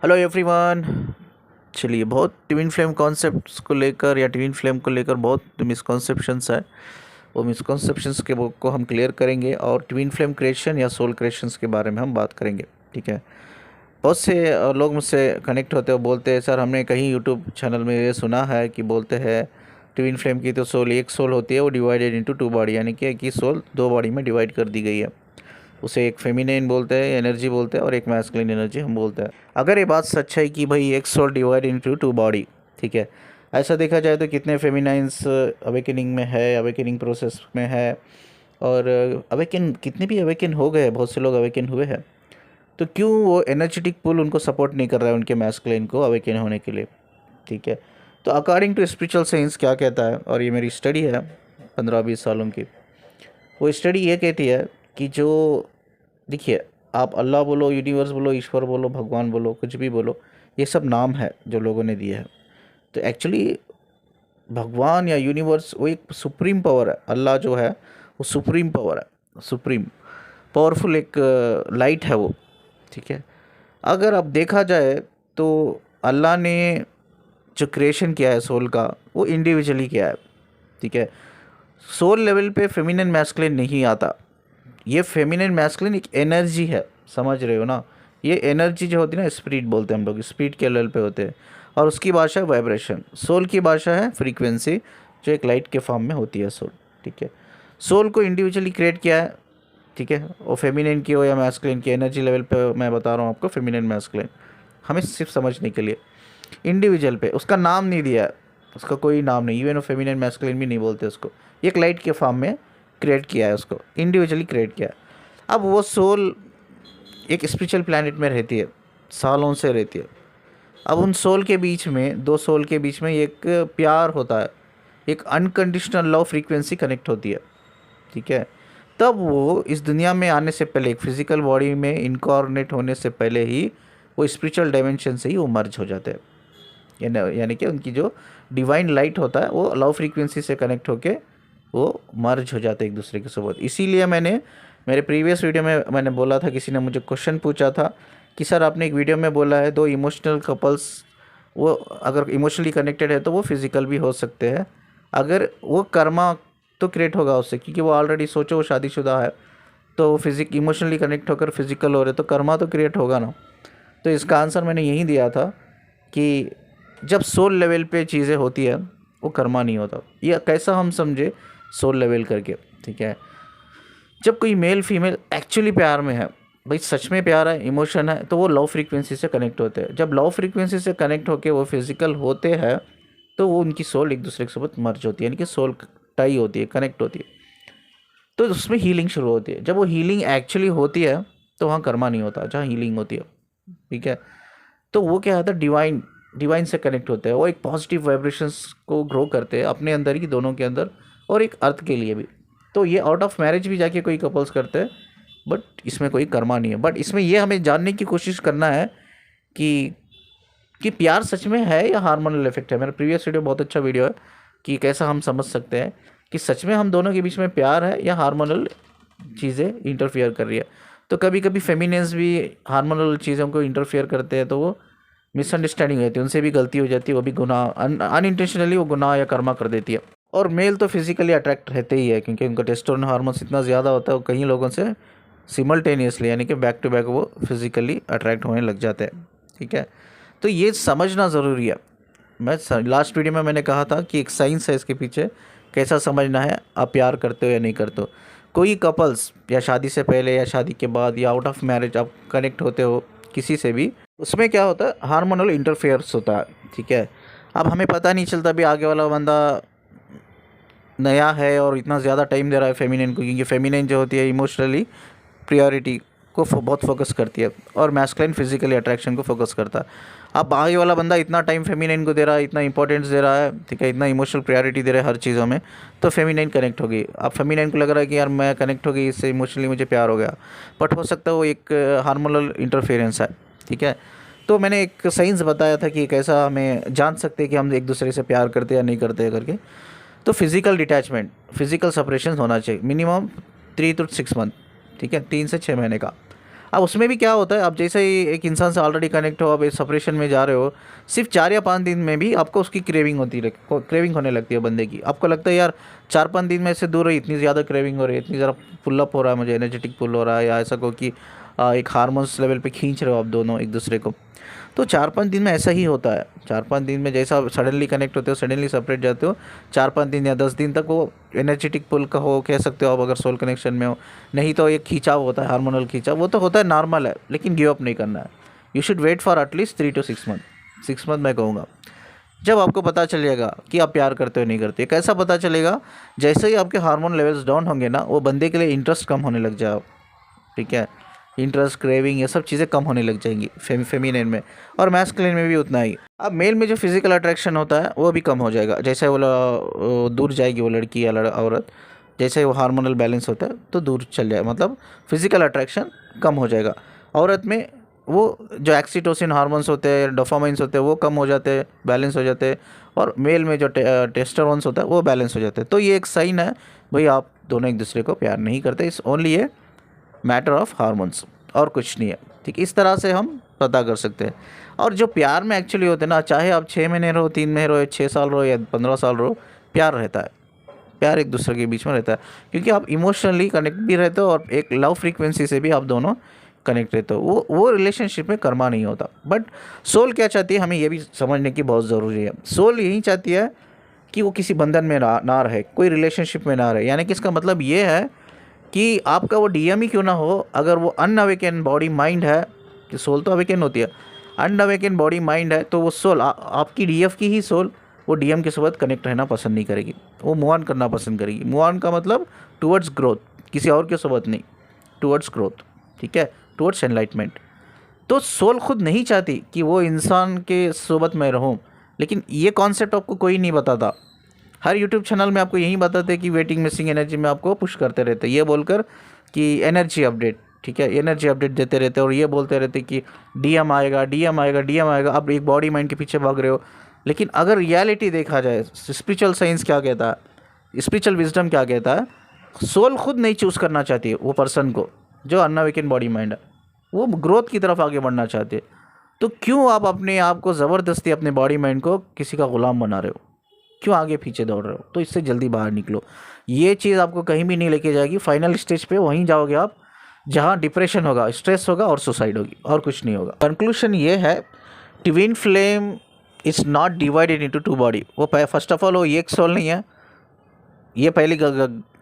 Hello everyone. चलिए, बहुत twin flame concepts को लेकर या ट्विन फ्लेम को लेकर बहुत मिसकॉन्सेप्शंस है। वो मिसकॉन्सेप्शंस के वो को हम क्लियर करेंगे और ट्विन फ्लेम क्रिएशन या सोल क्रिएशंस के बारे में हम बात करेंगे। ठीक है। बहुत से लोग मुझसे कनेक्ट होते हैं, बोलते हैं सर हमने कहीं यूट्यूब चैनल में ये सुना है कि बोलते हैं ट्विन फ्लेम की तो सोल एक सोल होती है, वो डिवाइडेड इनटू टू बॉडी, यानी कि एक ही सोल दो बॉडी में डिवाइड कर दी गई है। उसे एक फेमिनिन बोलते हैं एनर्जी बोलते हैं और एक मैस्कुलिन एनर्जी हम बोलते हैं। अगर ये बात सच है कि भाई एक soul divide into two body, ठीक है, ऐसा देखा जाए तो कितने फेमिनाइंस अवेकनिंग में है, अवेकनिंग प्रोसेस में है, और अवेकन कितने भी अवेकन हो गए, बहुत से लोग अवेकन हुए हैं, तो क्यों वो एनर्जेटिक पुल उनको सपोर्ट नहीं कर रहा है उनके मैस्कुलिन को अवेकन होने के लिए। ठीक है। तो अकॉर्डिंग टू स्पिरिचुअल साइंस क्या कहता है, और ये मेरी स्टडी है 15-20 सालों की, वो स्टडी ये कहती है कि जो, देखिए, आप अल्लाह बोलो, यूनिवर्स बोलो, ईश्वर बोलो, भगवान बोलो, कुछ भी बोलो, ये सब नाम है जो लोगों ने दिए हैं। तो एक्चुअली भगवान या यूनिवर्स वो एक सुप्रीम पावर है। अल्लाह जो है वो सुप्रीम पावर है, सुप्रीम पावरफुल एक लाइट है वो। ठीक है। अगर अब देखा जाए तो अल्लाह ने जो क्रिएशन किया है सोल का, वो इंडिविजुअली किया है। ठीक है। सोल लेवल पे फेमिनिन मैस्कुलिन नहीं आता। ये फेमिनिन मैस्कुलिन एक एनर्जी है, समझ रहे हो ना। ये एनर्जी जो होती है ना, स्पिरिट बोलते हैं हम लोग, स्पिरिट के लेवल पे होते हैं, और उसकी भाषा है वाइब्रेशन। सोल की भाषा है फ्रीक्वेंसी, जो एक लाइट के फॉर्म में होती है सोल। ठीक है। सोल को इंडिविजुअली क्रिएट किया है। ठीक है। और फेमिनिन की हो या मैस्कुलिन की, एनर्जी लेवल पे मैं बता रहा हूँ आपको, फेमिनिन मैस्कुलिन हमें सिर्फ समझने के लिए, इंडिविजुअल पे उसका नाम नहीं दिया है, उसका कोई नाम नहीं, इवन फेमिनिन मैस्कुलिन भी नहीं बोलते उसको। एक लाइट के फॉर्म में क्रिएट किया है, उसको इंडिविजुअली क्रिएट किया है। अब वो सोल एक स्पिरिचुअल प्लैनेट में रहती है, सालों से रहती है। अब उन सोल के बीच में, दो सोल के बीच में एक प्यार होता है, एक अनकंडीशनल लव फ्रीक्वेंसी कनेक्ट होती है। ठीक है। तब वो इस दुनिया में आने से पहले, एक फिजिकल बॉडी में इनकॉर्नेट होने से पहले ही, वो स्पिरिचुअल डायमेंशन से ही वो मर्ज हो जाते हैं। यानी कि उनकी जो डिवाइन लाइट होता है वो लव फ्रीक्वेंसी से कनेक्ट होके वो मर्ज हो जाते हैं एक दूसरे के साथ। इसीलिए मैंने मेरे प्रीवियस वीडियो में मैंने बोला था, किसी ने मुझे क्वेश्चन पूछा था कि सर आपने एक वीडियो में बोला है दो इमोशनल कपल्स, वो अगर इमोशनली कनेक्टेड है तो वो फिज़िकल भी हो सकते हैं, अगर वो कर्मा तो क्रिएट होगा उससे, क्योंकि वो ऑलरेडी सोचो वो शादीशुदा है, तो वो इमोशनली कनेक्ट होकर फिजिकल हो रहे, तो कर्मा तो क्रिएट होगा ना। तो इसका आंसर मैंने यही दिया था कि जब सोल लेवल पे चीज़ें होती है वो कर्मा नहीं होता। ये कैसा हम समझे, सोल लेवल करके। ठीक है। जब कोई मेल फीमेल एक्चुअली प्यार में है, भाई सच में प्यार है, इमोशन है, तो वो लव फ्रीक्वेंसी से कनेक्ट होते हैं। जब लव फ्रीक्वेंसी से कनेक्ट होके वो फिजिकल होते हैं, तो वो उनकी सोल एक दूसरे के साथ मर्ज होती है, यानी कि सोल टाई होती है, कनेक्ट होती है, तो उसमें हीलिंग शुरू होती है। जब वो हीलिंग एक्चुअली होती है तो वहाँ कर्मा नहीं होता, जहाँ हीलिंग होती है। ठीक है। तो वो क्या होता है, डिवाइन डिवाइन से कनेक्ट होते हैं, वो एक पॉजिटिव वाइब्रेशंस को ग्रो करते हैं अपने अंदर ही, दोनों के अंदर, और एक अर्थ के लिए भी। तो ये आउट ऑफ मैरिज भी जाके कोई कपल्स करते हैं, बट इसमें कोई कर्मा नहीं है। बट इसमें ये हमें जानने की कोशिश करना है कि प्यार सच में है या हार्मोनल इफेक्ट है। मेरा प्रीवियस वीडियो बहुत अच्छा वीडियो है कि कैसा हम समझ सकते हैं कि सच में हम दोनों के बीच में प्यार है या हार्मोनल चीज़ें इंटरफियर कर रही है। तो कभी कभी फेमिनिन्स भी हार्मोनल चीज़ों को इंटरफियर करते हैं, तो वो मिसअंडरस्टैंडिंग होती है, उनसे भी गलती हो जाती है, वो भी गुनाह अनइंटेंशनली वो गुनाह या कर्मा कर देती है। और मेल तो फिजिकली अट्रैक्ट रहते ही है, क्योंकि उनका टेस्टोस्टेरोन हार्मोन्स इतना ज़्यादा होता है, वो कई लोगों से सिमल्टेनियसली, यानी कि बैक टू बैक वो फिजिकली अट्रैक्ट होने लग जाते हैं। ठीक है। तो ये समझना ज़रूरी है। मैं लास्ट वीडियो में मैंने कहा था कि एक साइंस है इसके पीछे, कैसा समझना है, आप प्यार करते हो या नहीं करते हो। कोई कपल्स या शादी से पहले या शादी के बाद या आउट ऑफ मैरिज आप कनेक्ट होते हो किसी से भी, उसमें क्या होता है, हार्मोनल इंटरफेयर्स होता है। ठीक है। अब हमें पता नहीं चलता भी आगे वाला बंदा नया है और इतना ज़्यादा टाइम दे रहा है फेमिनिन को, क्योंकि फेमिनिन जो होती है इमोशनली प्रियोरिटी को बहुत फोकस करती है, और मैस्कुलिन फिजिकली अट्रैक्शन को फोकस करता है। अब आगे वाला बंदा इतना टाइम फेमिनिन को दे रहा है, इतना इंपॉर्टेंस दे रहा है, ठीक है, इतना इमोशनल प्रायोरिटी दे रहा है हर चीज़ों में, तो फेमिनिन कनेक्ट होगी। अब फेमिनिन को लग रहा है कि यार मैं कनेक्ट हो गई इससे, इमोशनली मुझे प्यार हो गया, बट हो सकता है वो एक हार्मोनल इंटरफेरेंस है। ठीक है। तो मैंने एक साइंस बताया था कि कैसा हमें जान सकते हैं कि हम एक दूसरे से प्यार करते या नहीं करते करके। तो फिज़िकल डिटैचमेंट, फिज़िकल सेपरेशन होना चाहिए मिनिमम 3 to 6 मंथ। ठीक है, 3 से 6 महीने का। अब उसमें भी क्या होता है, आप जैसे ही एक इंसान से ऑलरेडी कनेक्ट हो, अब इस सेपरेशन में जा रहे हो, सिर्फ 4 या 5 दिन में भी आपको उसकी क्रेविंग होती है, क्रेविंग होने लगती है बंदे की। आपको लगता है यार 4-5 दिन में से दूर रही, इतनी ज़्यादा क्रेविंग हो रही है, इतनी ज़्यादा पुलअप हो रहा है, मुझे एनर्जेटिक पुल हो रहा है, या ऐसा को कि एक हार्मोन्स लेवल पे खींच रहे हो आप दोनों एक दूसरे को। तो 4-5 दिन में ऐसा ही होता है। 4-5 दिन में जैसा आप सडनली कनेक्ट होते हो, सडनली सेपरेट जाते हो, 4-5 दिन या 10 दिन तक वो एनर्जेटिक पुल का हो कह सकते हो आप, अगर सोल कनेक्शन में हो। नहीं तो एक खींचाव होता है, हार्मोनल खींचाव, वो तो होता है, नॉर्मल है, लेकिन गिव अप नहीं करना है। You should wait for at least 3 to 6 month. 6 month मैं कहूँगा, जब आपको पता चलेगा कि आप प्यार करते हो नहीं करते। कैसा पता चलेगा? जैसे ही आपके हार्मोन लेवल्स डाउन होंगे ना, वो बंदे के लिए इंटरेस्ट कम होने लग जाए, ठीक है, इंटरेस्ट, क्रेविंग, ये सब चीज़ें कम होने लग जाएंगी फेमिनिन में, और मैस्कुलिन में भी उतना ही। अब मेल में जो फिजिकल अट्रैक्शन होता है वो भी कम हो जाएगा, जैसे वो दूर जाएगी वो लड़की या औरत, जैसे वो हार्मोनल बैलेंस होता है तो दूर चल जाए, मतलब फिजिकल अट्रैक्शन कम हो जाएगा। औरत में वो जो एक्सीटोसिन हार्मोन्स होते हैं, डोपामाइन्स होते हैं, वो कम हो जाते हैं, बैलेंस हो जाते हैं, और मेल में जो टेस्टोस्टेरोन्स होता है वो बैलेंस हो जाते हैं। तो ये एक साइन है भाई आप दोनों एक दूसरे को प्यार नहीं करते, इस only a matter of hormones, और कुछ नहीं है, ठीक। इस तरह से हम पता कर सकते हैं। और जो प्यार में एक्चुअली होते हैं ना, चाहे आप 6 महीने रहो, 3 महीने रहो, 6 साल रहो या 15 साल रहो, प्यार रहता है। प्यार एक दूसरे के बीच में रहता है, क्योंकि आप इमोशनली कनेक्ट भी रहते हो और एक लव फ्रीक्वेंसी से भी आप दोनों कनेक्ट रहते हो। वो रिलेशनशिप में कर्मा नहीं होता। बट सोल क्या चाहती है, हमें ये भी समझने की बहुत ज़रूरी है। सोल यही चाहती है कि वो किसी बंधन में ना रहे, कोई रिलेशनशिप में ना रहे। यानी कि इसका मतलब ये है कि आपका वो डीएम ही क्यों ना हो, अगर वो अनअवेकन बॉडी माइंड है, कि सोल तो अवेकन होती है, अनअवेकन बॉडी माइंड है, तो वो सोल आपकी डीएफ की ही सोल वो डीएम के साथ कनेक्ट रहना पसंद नहीं करेगी, वो मूव ऑन करना पसंद करेगी। मूव ऑन का मतलब टुवर्ड्स ग्रोथ, किसी और के साथ नहीं, टुवर्ड्स ग्रोथ, ठीक है, टुवर्ड्स एनलाइटमेंट। तो सोल खुद नहीं चाहती कि वो इंसान के सोबत में रहूं, लेकिन ये कॉन्सेप्ट आपको कोई नहीं बताता। हर यूट्यूब चैनल में आपको यही बताते हैं कि वेटिंग मिसिंग एनर्जी में आपको पुश करते रहते हैं, ये बोलकर कि एनर्जी अपडेट, ठीक है, एनर्जी अपडेट देते रहते हैं, और ये बोलते रहते कि डीएम आएगा, डीएम आएगा, डीएम आएगा। अब एक बॉडी माइंड के पीछे भाग रहे हो। लेकिन अगर रियलिटी देखा जाए, स्पिरिचुअल साइंस क्या कहता है, स्पिरिचुअल विजडम क्या कहता है, सोल खुद नहीं चूज़ करना चाहती है वो पर्सन को, जो अनअवेकन बॉडी माइंड है, वो ग्रोथ की तरफ आगे बढ़ना चाहते हैं। तो क्यों आप अपने आप को ज़बरदस्ती, अपने बॉडी माइंड को किसी का ग़ुलाम बना रहे हो? क्यों आगे पीछे दौड़ रहे हो? तो इससे जल्दी बाहर निकलो। ये चीज़ आपको कहीं भी नहीं लेके जाएगी। फाइनल स्टेज पे वहीं जाओगे आप जहाँ डिप्रेशन होगा, स्ट्रेस होगा और सुसाइड होगी, और कुछ नहीं होगा। कंक्लूशन ये है, twin flame is not divided into 2 body. वो फर्स्ट ऑफ ऑल वो एक सोल नहीं है, ये पहली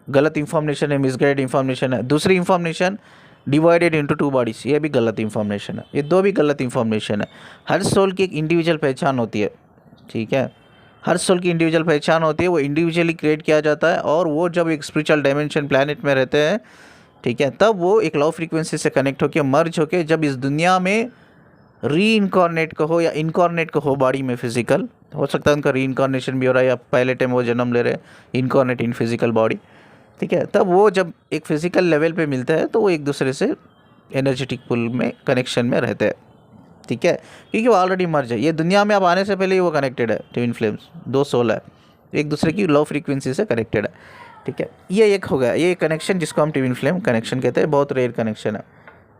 गलत इंफॉर्मेशन है, मिसगाइड इंफॉर्मेशन है। दूसरी इंफॉर्मेशन, डिवाइडेड इनटू 2 बॉडीज, ये भी गलत इंफॉर्मेशन है। ये दो भी गलत इंफॉर्मेशन है। हर सोल की एक इंडिविजुअल पहचान होती है, ठीक है, हर सोल की इंडिविजुअल पहचान होती है, वो इंडिविजुअली क्रिएट किया जाता है। और वो जब एक स्पिरिचुअल डायमेंशन प्लैनेट में रहते हैं, ठीक है, तब वो एक लव फ्रीक्वेंसी से कनेक्ट होकर, मर्ज होकर, जब इस दुनिया में री इनकॉर्नेट को हो या इनकॉर्नेट को हो बॉडी में, फिजिकल हो सकता है उनका री इनकॉर्नेशन भी हो रहा है, या पहले टाइम वो जन्म ले रहे हैं इनकॉर्नेट इन फिजिकल बॉडी, ठीक है, तब वो जब एक फिजिकल लेवल पे मिलते हैं तो वो एक दूसरे से एनर्जेटिक पुल में कनेक्शन में रहते हैं, ठीक है, क्योंकि वो ऑलरेडी मर्ज है। ये दुनिया में अब आने से पहले ही वो कनेक्टेड है। ट्विन फ्लेम्स 2 सोल है, एक दूसरे की लव फ्रीक्वेंसी से कनेक्टेड है, ठीक है। ये एक हो गया, ये कनेक्शन जिसको हम ट्विन फ्लेम कनेक्शन कहते हैं, बहुत रेयर कनेक्शन है।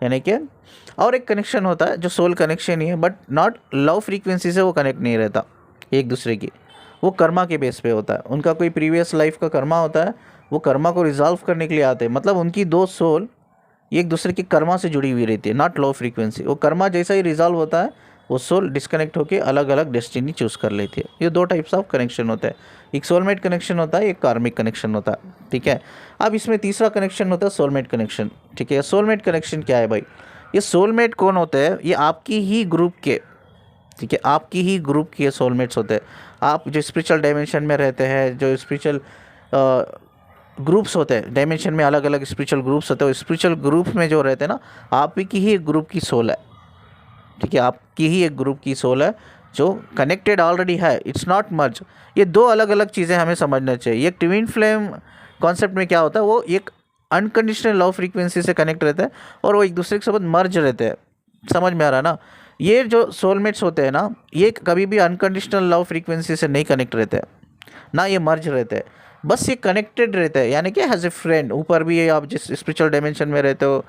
यानी कि और एक कनेक्शन होता है जो सोल कनेक्शन ही है, बट नॉट लव फ्रीक्वेंसी से वो कनेक्ट नहीं रहता एक दूसरे की, वो कर्मा के बेस पे होता है। उनका कोई प्रीवियस लाइफ का कर्मा होता है, वो कर्मा को रिजॉल्व करने के लिए आते हैं। मतलब उनकी 2 सोल एक दूसरे की कर्मा से जुड़ी हुई रहती है, नॉट लो फ्रीक्वेंसी। वो कर्मा जैसा ही रिजॉल्व होता है, वो सोल डिस्कनेक्ट होकर अलग अलग डेस्टिनी चूज़ कर लेती है। ये 2 टाइप्स ऑफ कनेक्शन होता है, एक सोलमेट कनेक्शन होता है, एक कार्मिक कनेक्शन होता है, ठीक है। अब इसमें तीसरा कनेक्शन होता है सोलमेट कनेक्शन, ठीक है। सोलमेट कनेक्शन क्या है भाई? ये सोलमेट कौन होते हैं? ये आपकी ही ग्रुप के, ठीक है, आपकी ही ग्रुप के सोलमेट्स होते हैं। आप जो स्पिरिचुअल डायमेंशन में रहते हैं, जो स्पिरिचुअल ग्रुप्स होते हैं, डायमेंशन में अलग अलग स्पिरिचुअल ग्रुप्स होते हैं, स्पिरिचुअल ग्रुप में जो रहते हैं ना, आप की ही एक ग्रुप की सोल है, ठीक है, आपकी ही एक ग्रुप की सोल है जो कनेक्टेड ऑलरेडी है, इट्स नॉट मर्ज। ये 2 अलग अलग चीज़ें हमें समझना चाहिए। एक ट्विन फ्लेम कॉन्सेप्ट में क्या होता है, वो एक अनकंडीशनल लव फ्रीक्वेंसी से कनेक्ट रहते हैं और वो एक दूसरे के साथ मर्ज रहते हैं। समझ में आ रहा है ना? ये जो सोलमेट्स होते हैं ना, ये कभी भी अनकंडीशनल लव फ्रीक्वेंसी से नहीं कनेक्ट रहते हैं, ना ये मर्ज रहते हैं, बस ये कनेक्टेड रहते हैं। यानी कि एज ए फ्रेंड, ऊपर भी आप जिस स्पिरिचुअल डायमेंशन में रहते हो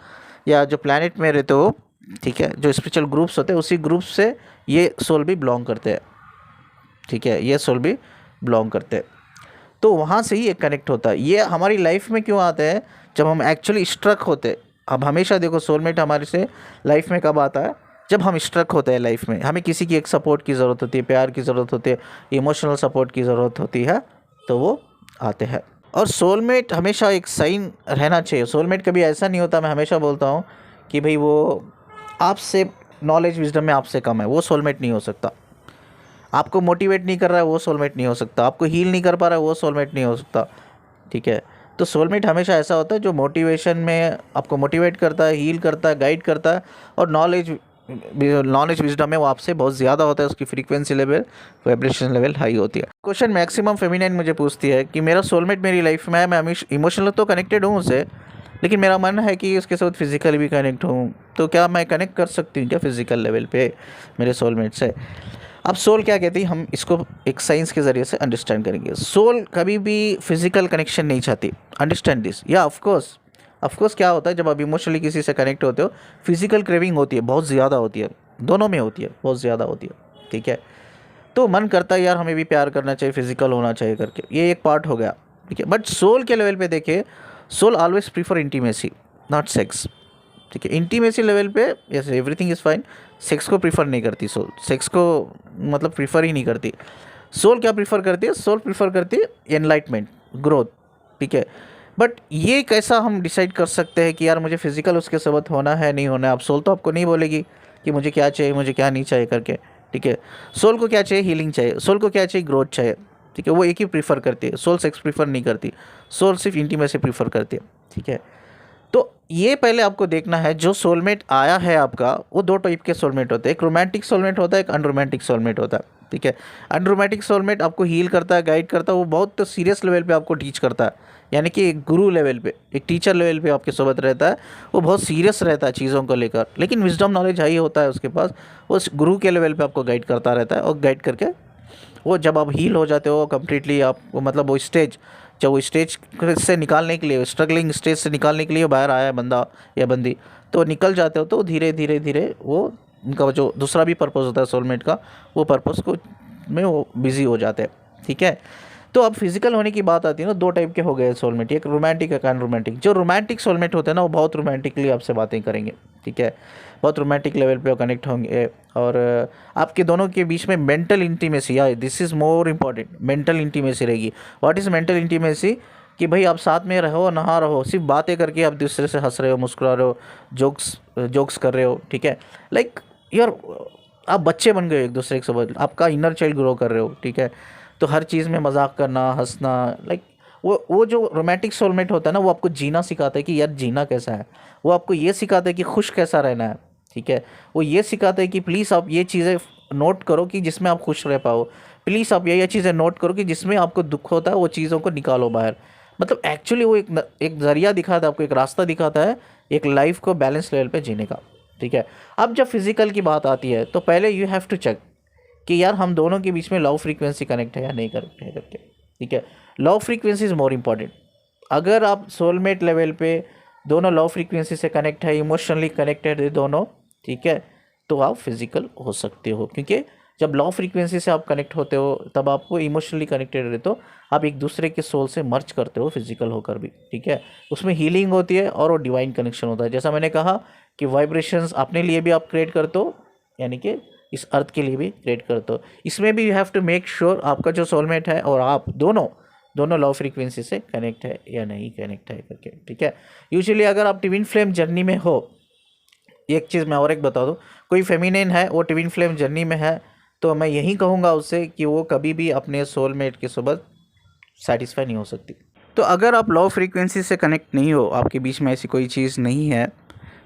या जो प्लैनेट में रहते हो, ठीक है, जो स्पिरिचुअल ग्रुप्स होते हैं उसी ग्रुप से ये सोल भी बिलोंग करते हैं, ठीक है, ये सोल भी बिलोंग करते हैं। तो वहाँ से ही ये कनेक्ट होता है। ये हमारी लाइफ में क्यों आते हैं? जब हम एक्चुअली स्ट्रक होते हैं। अब हमेशा देखो सोलमेट हमारे से लाइफ में कब आता है? जब हम स्ट्रक होते हैं लाइफ में, हमें किसी की एक सपोर्ट की ज़रूरत होती है, प्यार की ज़रूरत होती है, इमोशनल सपोर्ट की ज़रूरत होती है, तो वो आते हैं। और सोलमेट हमेशा एक साइन रहना चाहिए। सोलमेट कभी ऐसा नहीं होता, मैं हमेशा बोलता हूँ कि भाई वो आपसे नॉलेज विजडम में आपसे कम है, वो सोलमेट नहीं हो सकता। आपको मोटिवेट नहीं कर रहा है, वो सोलमेट नहीं हो सकता। आपको हील नहीं कर पा रहा है, वो सोलमेट नहीं हो सकता, ठीक है। तो सोलमेट हमेशा ऐसा होता है जो मोटिवेशन में आपको मोटिवेट करता है, हील करता है, गाइड करता है, और नॉलेज विजडम है वो आपसे बहुत ज़्यादा होता है, उसकी frequency level, vibration level high होती है। क्वेश्चन मैक्सिमम फेमिनाइन मुझे पूछती है कि मेरा सोलमेट मेरी लाइफ में है, मैं इमोशनल तो कनेक्टेड हूँ उससे, लेकिन मेरा मन है कि उसके साथ फिजिकली भी कनेक्ट हूँ, तो क्या मैं कनेक्ट कर सकती हूँ क्या फिजिकल लेवल पे मेरे सोलमेट से? अब सोल क्या कहती है, हम इसको एक साइंस के ज़रिए से अंडरस्टैंड करेंगे। सोल कभी भी फिजिकल कनेक्शन नहीं चाहती, अंडरस्टैंड दिस। या ऑफकोर्स क्या होता है, जब आप इमोशनली किसी से कनेक्ट होते हो, फिजिकल क्रेविंग होती है, बहुत ज़्यादा होती है, दोनों में होती है, बहुत ज़्यादा होती है, ठीक है। तो मन करता है यार हमें भी प्यार करना चाहिए, फिजिकल होना चाहिए करके, ये एक पार्ट हो गया, ठीक है। बट सोल के लेवल पे देखिए, soul always prefer intimacy, not sex, ठीक है। इंटीमेसी लेवल पे yes everything is fine, sex को प्रीफर नहीं करती सोल, सेक्स को मतलब प्रीफर ही नहीं करती। सोल क्या प्रीफर करती है? सोल प्रीफर करती है एनलाइटमेंट, ग्रोथ, ठीक है। बट ये कैसा हम डिसाइड कर सकते हैं कि यार मुझे फिजिकल उसके साथ होना है, नहीं होना है? अब सोल तो आपको नहीं बोलेगी कि मुझे क्या चाहिए, मुझे क्या नहीं चाहिए करके, ठीक है। सोल को क्या चाहिए? हीलिंग चाहिए। सोल को क्या चाहिए? ग्रोथ चाहिए, ठीक है। वो एक ही प्रीफर करती है, सोल सेक्स प्रीफर नहीं करती, सोल सिर्फ इंटीमेसी प्रीफर करती है, ठीक है। तो ये पहले आपको देखना है, जो सोलमेट आया है आपका, वो दो टाइप के सोलमेट होते हैं, एक रोमांटिक सोलमेट होता है, एक अनरोमांटिक सोलमेट होता है, ठीक है। अनरोमांटिक सोलमेट आपको हील करता है, गाइड करता है, वो बहुत सीरियस लेवल पे आपको टीच करता है, यानी कि एक गुरु लेवल पे, एक टीचर लेवल पे आपके साथ रहता है, वो बहुत सीरियस रहता है चीज़ों को लेकर, लेकिन विजडम नॉलेज हाई होता है उसके पास, वो गुरु के लेवल पे आपको गाइड करता रहता है, और गाइड करके वो जब आप हील हो जाते हो कम्प्लीटली, आप मतलब वो स्टेज, जब वो स्टेज से निकालने के लिए, स्ट्रगलिंग स्टेज से निकालने के लिए बाहर आया है बंदा या बंदी, तो निकल जाते हो, तो धीरे धीरे धीरे वो उनका जो दूसरा भी पर्पज़ होता है सोलमेट का, वो पर्पज़ को में वो बिज़ी हो जाते हैं, ठीक है। तो अब फिजिकल होने की बात आती है ना, दो टाइप के हो गए सोलमेट, एक रोमांटिक, एक अनरोमांटिक। जो रोमांटिक सोलमेट होते हैं ना, वो बहुत रोमांटिकली आपसे बातें करेंगे, ठीक है, बहुत रोमांटिक लेवल पे कनेक्ट होंगे, और आपके दोनों के बीच में मेंटल इंटीमेसी, या this is more important, mental intimacy रहेगी। What is mental intimacy? कि भाई आप साथ में रहो, नहा रहो, सिर्फ बातें करके आप दूसरे से हंस रहे हो, मुस्कुरा रहे हो, जोक्स कर रहे हो, ठीक है। लाइक यार आप बच्चे बन गए एक दूसरे के साथ, आपका इनर चाइल्ड ग्रो कर रहे हो, ठीक है। तो हर चीज़ में मजाक करना, हंसना, लाइक वो जो रोमांटिक सोलमेट होता है ना, वो आपको जीना सिखाता है कि यार जीना कैसा है, वो आपको ये सिखाता है कि खुश कैसा रहना है, ठीक है। वो ये सिखाता है कि प्लीज़ आप ये चीज़ें नोट करो कि जिसमें आप खुश रह पाओ, प्लीज़ आप ये चीज़ें नोट करो कि जिसमें आपको दुख होता है, वो चीज़ों को निकालो बाहर। मतलब एक्चुअली वो एक ज़रिया दिखाता है आपको, एक रास्ता दिखाता है एक लाइफ को बैलेंस लेवल पे जीने का, ठीक है। अब जब फिजिकल की बात आती है, तो पहले यू हैव टू चेक कि यार हम दोनों के बीच में लव फ्रीक्वेंसी कनेक्ट है या नहीं कनेक्ट है करके, ठीक है। Love frequency is more important. अगर आप सोलमेट लेवल पे दोनों लव फ्रीक्वेंसी से कनेक्ट है, इमोशनली कनेक्टेड है दोनों, ठीक है, तो आप फिजिकल हो सकते हो, क्योंकि जब लव फ्रीक्वेंसी से आप कनेक्ट होते हो, तब आपको इमोशनली कनेक्टेड रहते हो, आप एक दूसरे के सोल से मर्ज करते हो फिजिकल होकर भी, ठीक है। उसमें हीलिंग होती है और वो डिवाइन कनेक्शन होता है। जैसा मैंने कहा कि वाइब्रेशंस अपने लिए भी आप क्रिएट करते हो, यानी कि इस अर्थ के लिए भी क्रिएट करते हो। इसमें भी you have to make sure आपका जो सोलमेट है और आप दोनों लव फ्रीक्वेंसी से कनेक्ट है या नहीं कनेक्ट है करके, ठीक है। यूजुअली अगर आप ट्विन फ्लेम जर्नी में हो, एक चीज़ मैं और एक बता दूं, कोई फेमिनिन है वो ट्विन फ्लेम जर्नी में है, तो मैं यही कहूँगा उससे कि वो कभी भी अपने सोलमेट के साथ सेटिस्फाई नहीं हो सकती। तो अगर आप लव फ्रीक्वेंसी से कनेक्ट नहीं हो, आपके बीच में ऐसी कोई चीज़ नहीं है,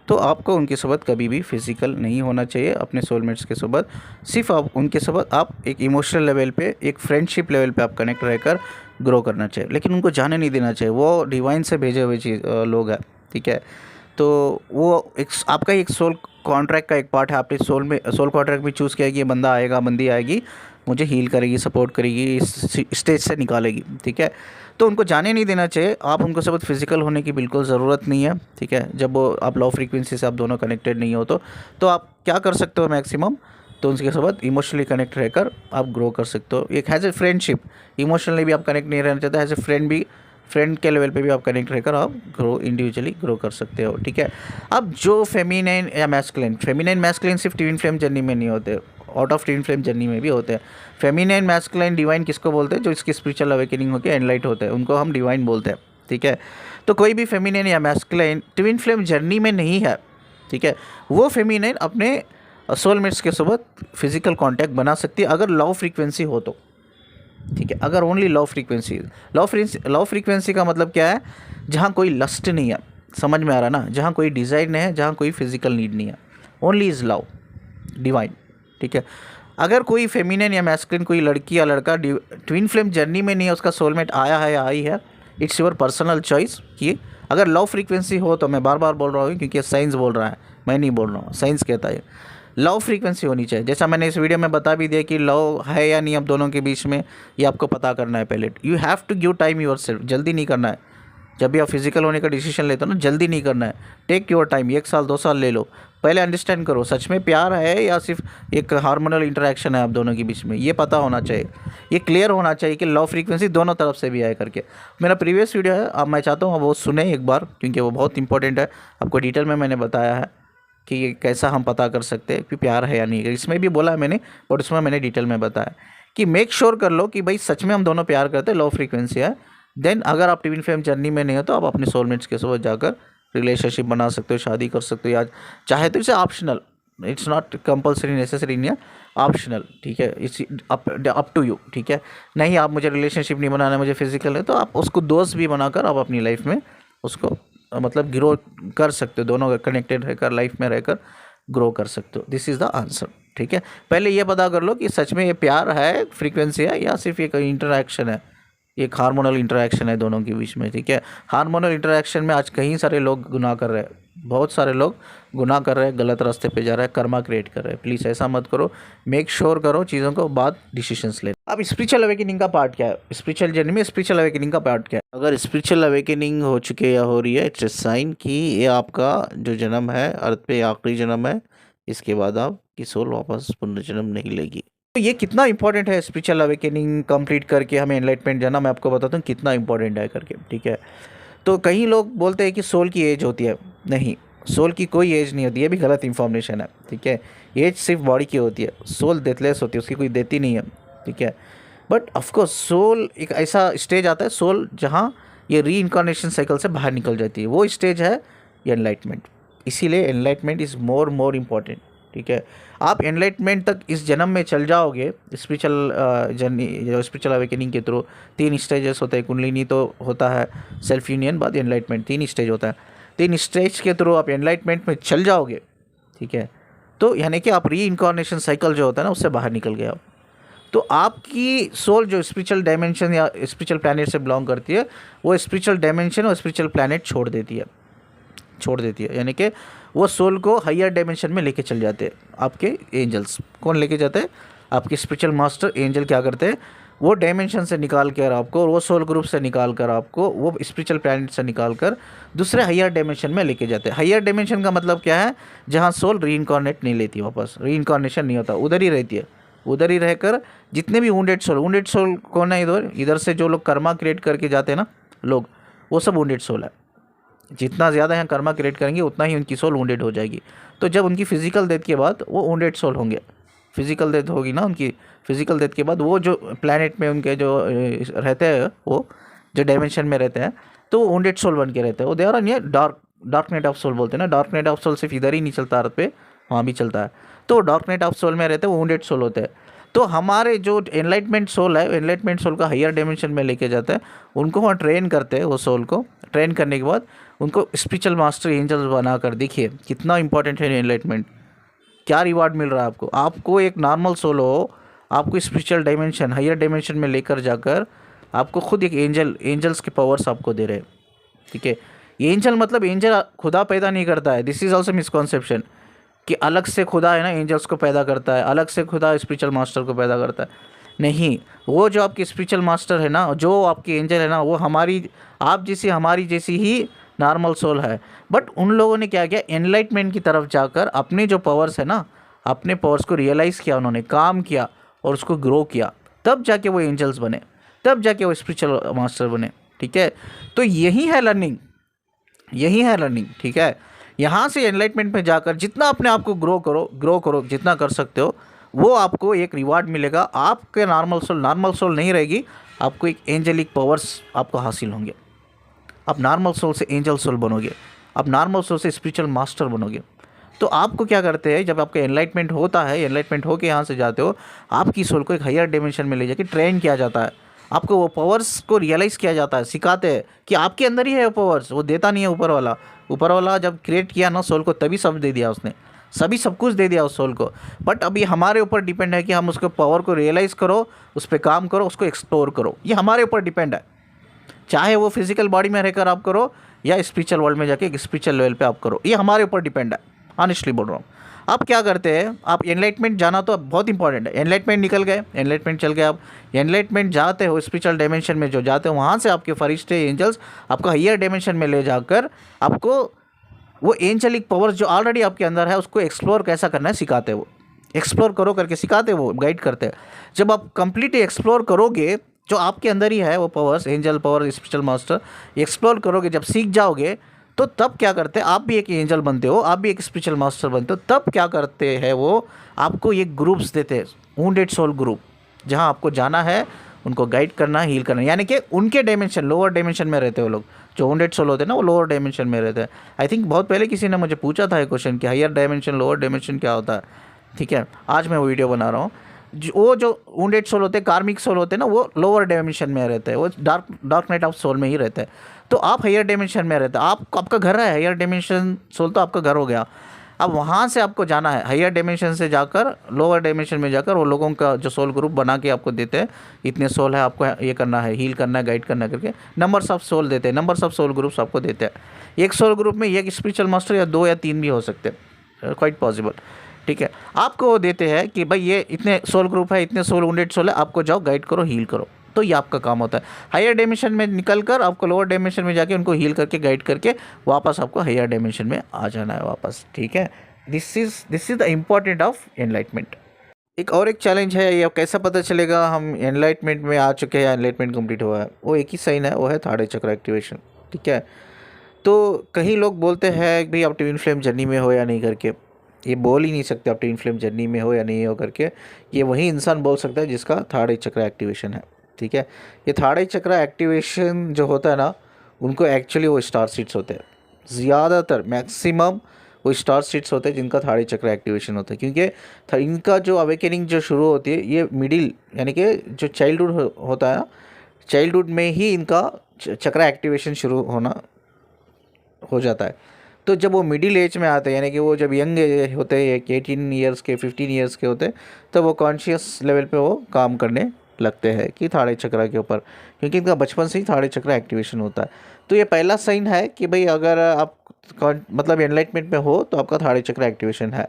तो आपको उनके साथ कभी भी फिजिकल नहीं होना चाहिए अपने सोलमेट्स के साथ। सिर्फ आप उनके साथ आप एक इमोशनल लेवल पे, एक फ्रेंडशिप लेवल पे आप कनेक्ट रहकर ग्रो करना चाहिए, लेकिन उनको जाने नहीं देना चाहिए, वो डिवाइन से भेजे हुए लोग हैं, ठीक है। तो वो एक आपका एक सोल कॉन्ट्रैक्ट का एक पार्ट है, आपने सोल कॉन्ट्रैक्ट भी चूज़ किया कि ये बंदा आएगा, बंदी आएगी, मुझे हील करेगी, सपोर्ट करेगी, इस स्टेज से निकालेगी, ठीक है। तो उनको जाने नहीं देना चाहिए। आप उनको सब फिजिकल होने की बिल्कुल ज़रूरत नहीं है, ठीक है। जब वो आप लो फ्रीक्वेंसी से आप दोनों कनेक्टेड नहीं हो तो आप क्या कर सकते हो मैक्सिमम, तो उनके साथ इमोशनली कनेक्ट रहकर आप ग्रो कर सकते हो। एक हैज़ ए फ्रेंडशिप, इमोशनली भी आप कनेक्ट नहीं रहना चाहते, एज ए फ्रेंड भी, फ्रेंड के लेवल पे भी आप कनेक्ट रहकर आप ग्रो इंडिविजुअली ग्रो कर सकते हो, ठीक है। अब जो फेमिनाइन या मैस्कुलिन, फेमिनाइन मैस्कुलिन सिर्फ ट्विन फ्लेम जर्नी में नहीं होते, out of twin flame journey में भी होते हैं। फेमिनाइन मैस्कुलिन डिवाइन किसको बोलते हैं, जो इसकी स्पिरिचुअल अवेकनिंग होकर एनलाइट होते हैं, उनको हम डिवाइन बोलते हैं, ठीक है। तो कोई भी फेमिनाइन या मैस्कुलिन ट्विन फ्लेम जर्नी में नहीं है, ठीक है, वो फेमिनाइन अपने सोलमेट्स के साथ फिजिकल कांटेक्ट बना सकती है अगर लो फ्रीक्वेंसी हो तो, ठीक है। अगर only low frequency, low frequency का मतलब क्या है, जहाँ कोई लस्ट नहीं है, समझ में आ रहा ना, जहाँ कोई डिज़ायर नहीं है, जहाँ कोई फिजिकल नीड नहीं है, ओनली इज़ लव डिवाइन, ठीक है। अगर कोई फेमिनिन या मैस्कुलिन, कोई लड़की या लड़का ट्विन फ्लेम जर्नी में नहीं है, उसका सोलमेट आया है या आई है, इट्स योर पर्सनल चॉइस। कि अगर लो फ्रीक्वेंसी हो तो, मैं बार बार बोल रहा हूँ क्योंकि साइंस बोल रहा है, मैं नहीं बोल रहा हूँ, साइंस कहता है लो फ्रीक्वेंसी होनी चाहिए। जैसा मैंने इस वीडियो में बता भी दिया कि लो है या नहीं अब दोनों के बीच में, ये आपको पता करना है पहले। You have to give time yourself, जल्दी नहीं करना है। जब भी आप फिजिकल होने का डिसीजन लेते हो ना, जल्दी नहीं करना है, टेक योर टाइम, 1 साल 2 साल ले लो, पहले अंडरस्टैंड करो सच में प्यार है या सिर्फ एक हार्मोनल इंटरेक्शन है आप दोनों के बीच में, ये पता होना चाहिए, ये क्लियर होना चाहिए कि लो फ्रीक्वेंसी दोनों तरफ से भी आए करके। मेरा प्रीवियस वीडियो है, अब मैं चाहता हूँ वो सुने एक बार, क्योंकि वो बहुत इंपॉर्टेंट है, आपको डिटेल में मैंने बताया है कि ये कैसा हम पता कर सकते हैं कि प्यार है या नहीं। इसमें भी बोला है मैंने, और उसमें मैंने डिटेल में बताया कि मेक श्योर कर लो कि भाई सच में हम दोनों प्यार करते हैं, लो फ्रीक्वेंसी है। देन अगर आप ट्विन फ्लेम जर्नी में नहीं हो तो आप अपने सोलमेट्स के साथ जाकर रिलेशनशिप बना सकते हो, शादी कर सकते हो, या चाहे तो इसे optional, it's not compulsory necessary नहीं है, ऑप्शनल, ठीक है, इट्स अप टू यू, ठीक है। नहीं आप मुझे रिलेशनशिप नहीं बनाना, मुझे फिजिकल है, तो आप उसको दोस्त भी बनाकर आप अपनी लाइफ में उसको मतलब ग्रो कर सकते हो, दोनों कनेक्टेड रहकर लाइफ में रहकर ग्रो कर सकते हो। दिस इज़ द आंसर, ठीक है। पहले ये पता कर लो कि सच में ये प्यार है, फ्रीक्वेंसी है, या सिर्फ एक इंटरेक्शन है, एक हार्मोनल इंटरेक्शन है दोनों के बीच में, ठीक है। हार्मोनल इंटरेक्शन में आज कई सारे लोग गुनाह कर रहे हैं, बहुत सारे लोग गुनाह कर रहे हैं, गलत रास्ते पे जा रहे हैं, कर्मा क्रिएट कर रहे हैं। प्लीज़ ऐसा मत करो, मेक श्योर करो चीज़ों को, बाद डिसीजंस ले। अब स्पिरिचुअल अवेकनिंग का पार्ट क्या है, स्पिरिचुअल जर्नी में स्पिरिचुअल अवेकनिंग का पार्ट क्या है। अगर स्पिरिचुअल अवेकनिंग हो चुके या हो रही है, इट्स ए साइन कि ये आपका जो जन्म है अर्थ पे आखिरी जन्म है, इसके बाद आपकी सोल वापस पुनर्जन्म नहीं लेगी। तो ये कितना इंपॉर्टेंट है स्पिरिचुअल अवेकनिंग कंप्लीट करके हमें एनलाइटमेंट जाना, मैं आपको बताता हूँ कितना इंपॉर्टेंट है करके, ठीक है। तो कई लोग बोलते हैं कि सोल की एज होती है, नहीं, सोल की कोई एज नहीं होती, ये भी गलत इन्फॉर्मेशन है, ठीक है। एज सिर्फ बॉडी की होती है, सोल डेथलेस होती है, उसकी कोई देती नहीं है, ठीक है। बट ऑफकोर्स सोल एक ऐसा स्टेज आता है, सोल जहाँ ये री इनकारनेशन साइकिल से बाहर निकल जाती है, वो स्टेज है ये एनलाइटमेंट। इसीलिए एनलाइटमेंट इज़ मोर इम्पॉर्टेंट, ठीक है। आप एनलाइटमेंट तक इस जन्म में चल जाओगे, स्पिरिचुअल जर्नी, स्पिरिचुअल अवेकनिंग के थ्रू 3 स्टेजेस होते हैं, कुंडलिनी तो होता है, सेल्फ यूनियन, बाद एनलाइटमेंट, 3 स्टेज होता है। 3 स्टेज के थ्रू आप एनलाइटमेंट में चल जाओगे, ठीक है, तो यानी कि आप री इनकारनेशन साइकिल जो होता है ना, उससे बाहर निकल गए आप। तो आपकी सोल जो स्पिरिचुअल डायमेंशन या स्पिरिचुअल प्लैनेट से बिलोंग करती है, वो स्पिरिचुअल डायमेंशन और स्पिरिचुअल प्लैनेट छोड़ देती है, यानी कि वो सोल को हायर डायमेंशन में लेके चल जाते हैं। आपके एंजल्स कौन लेके जाते हैं, आपके स्पिरिचुअल मास्टर एंजल क्या करते हैं, वो डायमेंशन से निकाल कर आपको, और वो सोल ग्रुप से निकाल कर आपको, वो स्पिरिचुअल प्लैनेट से निकाल कर दूसरे हायर डायमेंशन में लेके जाते हैं। हायर डायमेंशन का मतलब क्या है, जहाँ सोल री इनकारनेट नहीं लेती, वापस री इनकारनेशन नहीं होता, उधर ही रहती है, उधर ही रहकर जितने भी वुंडेड सोल कौन है, इधर से जो लोग कर्मा क्रिएट करके जाते हैं ना लोग, वो सब वुंडेड सोल है। जितना ज़्यादा यहाँ कर्मा क्रिएट करेंगे उतना ही उनकी सोल वुंडेड हो जाएगी। तो जब उनकी फिजिकल डेथ के बाद वो वुंडेड सोल होंगे, फिजिकल डेथ होगी ना उनकी, फिजिकल डेथ के बाद वो जो प्लैनेट में उनके जो रहते हैं, वो जो डायमेंशन में रहते हैं, तो वो वुंडेड सोल बन के रहते हैं। वो they are near dark night of soul बोलते हैं ना, डार्क नाइट ऑफ सोल सिर्फ इधर ही नहीं चलता अर्थ पे, वहाँ भी चलता है। तो डार्क नाइट ऑफ सोल में रहते हैं, वो वुंडेड सोल होते हैं। तो हमारे जो एनलाइटमेंट सोल है, एनलाइटमेंट सोल का हायर डायमेंशन में लेके जाता है, उनको वहाँ ट्रेन करते हैं, वो सोल को ट्रेन करने के बाद उनको स्पिरिचुअल मास्टर एंजल्स बनाकर, देखिए कितना इंपॉर्टेंट है एनलाइटमेंट, क्या रिवार्ड मिल रहा है आपको। आपको एक नॉर्मल सोल हो, आपको स्पिरिचुअल डायमेंशन, हायर डायमेंशन में लेकर जाकर आपको खुद एक एंजल्स के पावर्स आपको दे रहे हैं, ठीक है। एंजल मतलब एंजल खुदा पैदा नहीं करता है, दिस इज ऑल्सो मिसकॉन्सेप्शन। कि अलग से खुदा है ना एंजल्स को पैदा करता है, अलग से खुदा स्पिरिचुअल मास्टर को पैदा करता है। नहीं, वो जो आपकी स्पिरिचुअल मास्टर है ना, जो आपकी एंजल है ना, वो हमारी आप जैसी हमारी जैसी ही नॉर्मल सोल है। बट उन लोगों ने क्या किया, एनलाइटमेंट की तरफ जाकर अपने जो पावर्स है ना, अपने पावर्स को रियलाइज़ किया, उन्होंने काम किया और उसको ग्रो किया, तब जाके वो एंजल्स बने, तब जाके वो स्पिरिचुअल मास्टर बने। ठीक है, तो यही है लर्निंग, यही है लर्निंग। ठीक है, यहाँ से एनलाइटमेंट में जाकर जितना अपने आप को ग्रो करो जितना कर सकते हो, वो आपको एक रिवार्ड मिलेगा। आपके नॉर्मल सोल नहीं रहेगी, आपको एक एंजेलिक पावर्स आपको हासिल होंगे। आप नॉर्मल सोल से एंजल सोल बनोगे, आप नॉर्मल सोल से स्पिरिचुअल मास्टर बनोगे। तो आपको क्या करते हैं, जब आपका एनलाइटमेंट होता है, एनलाइटमेंट होके यहाँ से जाते हो, आपकी सोल को एक हायर डिमेंशन में ले जाके ट्रेन किया जाता है, आपको वो पावर्स को रियलाइज़ किया जाता है, सिखाते हैं कि आपके अंदर ही है वो पावर्स, वो देता नहीं है ऊपर वाला। ऊपर वाला जब क्रिएट किया ना सोल को, तभी सब दे दिया उसने, सभी सब कुछ दे दिया उस सोल को। बट अभी हमारे ऊपर डिपेंड है कि हम उसको पावर को रियलाइज़ करो, उस पर काम करो, उसको एक्सप्लोर करो। ये हमारे ऊपर डिपेंड है, चाहे वो फिजिकल बॉडी में रहकर आप करो या स्पिरिचुअल वर्ल्ड में जाके एक स्पिरिचुअल लेवल पे आप करो, ये हमारे ऊपर डिपेंड है। ऑनेस्टली बोल रहा हूँ। आप क्या करते हैं, आप एनलाइटमेंट जाना तो बहुत इंपॉर्टेंट है। एनलाइटमेंट निकल गए, एनलाइटमेंट चल गए, आप एनलाइटमेंट जाते हो, स्पिरिचुअल डायमेंशन में जो जाते हो, वहाँ से आपके फरिश्ते एंजल्स आपको हायर डायमेंशन में ले जाकर आपको वो एंजेलिक पावर्स जो ऑलरेडी आपके अंदर है उसको एक्सप्लोर कैसा करना है सिखाते हैं। वो एक्सप्लोर करो करके सिखाते हैं, वो गाइड करते हैं। जब आप कंप्लीट एक्सप्लोर करोगे, जो आपके अंदर ही है वो powers, angel power, spiritual master, explore करोगे, जब सीख जाओगे, तो तब क्या करते हैं, आप भी एक एंजल बनते हो, आप भी एक स्पिरिचुअल मास्टर बनते हो। तब क्या करते हैं, वो आपको ये ग्रुप्स देते हैं, वुंडेड सोल ग्रुप, जहाँ आपको जाना है, उनको गाइड करना, हील करना, यानी कि उनके डायमेंशन, लोअर डायमेंशन में रहते हो लोग। जो वुंडेड सोल होते हैं ना, वो लोअर डायमेंशन में रहते हैं। आई थिंक बहुत पहले किसी ने मुझे पूछा था ये क्वेश्चन कि हायर डायमेंशन, लोअर डायमेंशन क्या होता है। ठीक है, आज मैं वो वीडियो बना रहा हूँ। वो जो वुंडेड सोल होते हैं, कार्मिक सोल होते हैं ना, वो लोअर डायमेंशन में रहते हैं, वो डार्क नाइट ऑफ सोल में ही रहते हैं। तो आप हायर डायमेंशन में रहते हैं, आपका घर है हायर डायमेंशन सोल, तो आपका घर हो गया। अब वहाँ से आपको जाना है, हायर डायमेंशन से जाकर लोअर डायमेंशन में जाकर वो लोगों का जो सोल ग्रुप बना के आपको देते हैं, इतने सोल है, आपको ये करना है, हील करना है, गाइड करना है करके नंबर्स ऑफ सोल देते हैं, नंबर्स ऑफ सोल ग्रुप्स आपको देते हैं। एक सोल ग्रुप में एक स्पिरिचुअल मास्टर या 2 या 3 भी हो सकते हैं, क्वाइट पॉसिबल। ठीक है, आपको वो देते हैं कि भाई ये इतने सोल ग्रुप है, इतने सोल वुंडेड सोल है, आपको जाओ गाइड करो, हील करो। तो ये आपका काम होता है। हायर डायमेंशन में निकल कर आपको लोअर डायमेंशन में जाके उनको हील करके, गाइड करके वापस आपको हायर डायमेंशन में आ जाना है वापस। ठीक है, this is the important of enlightenment. एक चैलेंज है, ये कैसा पता चलेगा हम एनलाइटमेंट में आ चुके हैं या एनलाइटमेंट कंप्लीट हुआ है। वो एक ही साइन है, वो है थर्ड आई चक्र एक्टिवेशन। ठीक है, तो कई लोग बोलते हैं कि भाई आप ट्विन फ्लेम जर्नी में हो या नहीं करके। ये बोल ही नहीं सकते आप ट्विन फ्लेम जर्नी में हो या नहीं हो करके। ये वही इंसान बोल सकता है जिसका थर्ड आई चक्र एक्टिवेशन है। ठीक है, ये थर्ड आई चक्र एक्टिवेशन जो होता है ना, उनको एक्चुअली वो स्टार सीड्स होते हैं, ज़्यादातर मैक्सिमम वो स्टार सीड्स होते हैं जिनका थर्ड आई चक्र एक्टिवेशन होता है। क्योंकि इनका जो अवेकनिंग जो शुरू होती है, ये मिडिल यानी कि जो चाइल्डहुड होता है ना, चाइल्डहुड में ही इनका चक्र एक्टिवेशन शुरू हो जाता है। तो जब वो मिडिल एज में आते हैं, यानी कि वो जब यंग होते हैं, 18 ईयर्स के, 15 ईयर्स के होते हैं, तब वो कॉन्शियस लेवल पे वो काम करने लगते हैं कि थर्ड आई चक्र के ऊपर, क्योंकि इनका बचपन से ही थर्ड आई चक्र एक्टिवेशन होता है। तो ये पहला साइन है कि भाई अगर आप मतलब एनलाइटमेंट में हो तो आपका थर्ड आई चक्र एक्टिवेशन है।